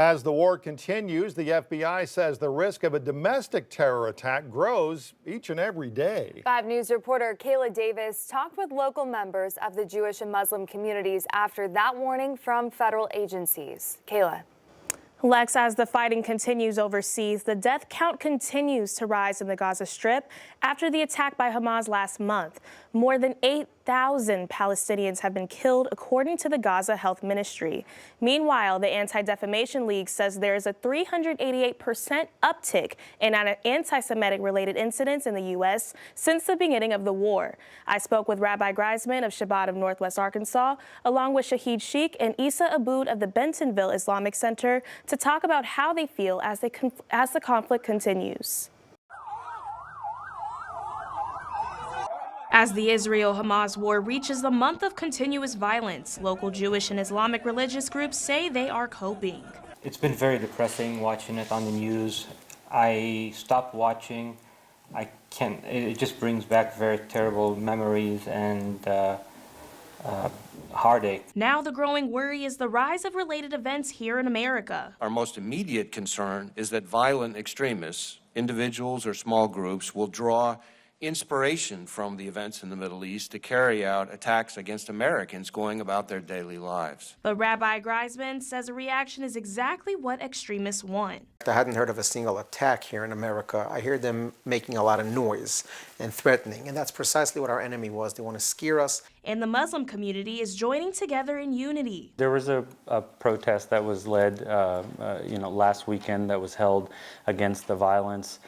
As the war continues, the FBI says the risk of a domestic terror attack grows each and every day. 5 News reporter Kayla Davis talked with local members of the Jewish and Muslim communities after that warning from federal agencies. Kayla. Lex, as the fighting continues overseas, the death count continues to rise in the Gaza Strip after the attack by Hamas last month. More than 8,000 Palestinians have been killed, according to the Gaza Health Ministry. Meanwhile, the Anti-Defamation League says there is a 388% uptick in anti-Semitic related incidents in the U.S. since the beginning of the war. I spoke with Rabbi Greisman of Shabbat of Northwest Arkansas, along with Shahid Sheikh and Issa Aboud of the Bentonville Islamic Center, to talk about how they feel as the conflict continues. As the Israel-Hamas war reaches the month of continuous violence, local Jewish and Islamic religious groups say they are coping. It's been very depressing watching it on the news. I stopped watching. I can't. It just brings back very terrible memories and heartache. Now the growing worry is the rise of related events here in America. Our most immediate concern is that violent extremists, individuals or small groups, will draw inspiration from the events in the Middle East to carry out attacks against Americans going about their daily lives. But Rabbi Greisman says a reaction is exactly what extremists want. I hadn't heard of a single attack here in America. I hear them making a lot of noise and threatening, and that's precisely what our enemy was. They want to scare us. And the Muslim community is joining together in unity. There was a protest that was led, last weekend that was held against the violence.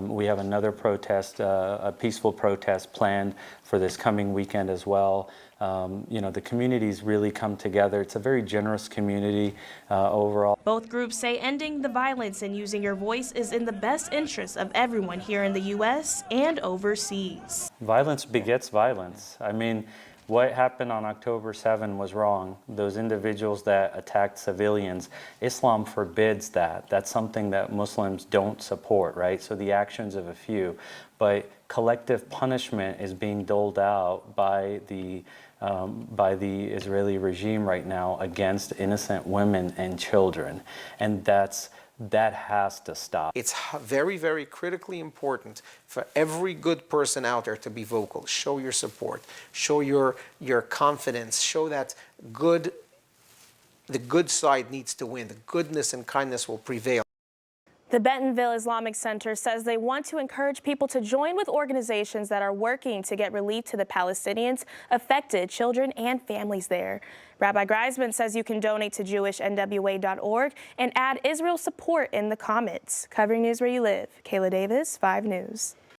We have another protest, a peaceful protest planned for this coming weekend as well. The communities really come together. It's a very generous community overall. Both groups say ending the violence and using your voice is in the best interest of everyone here in the U.S. and overseas. Violence begets violence. I mean, what happened on October 7 was wrong. Those individuals that attacked civilians, Islam forbids that. That's something that Muslims don't support, right? So the actions of a few. But collective punishment is being doled out by the Israeli regime right now against innocent women and children. And that has to stop. It's very, very critically important for every good person out there to be vocal. Show your support, show your confidence, show that the good side needs to win. The goodness and kindness will prevail. The Bentonville Islamic Center says they want to encourage people to join with organizations that are working to get relief to the Palestinians affected, children and families there. Rabbi Greisman says you can donate to JewishNWA.org and add Israel support in the comments. Covering news where you live, Kayla Davis, 5 News.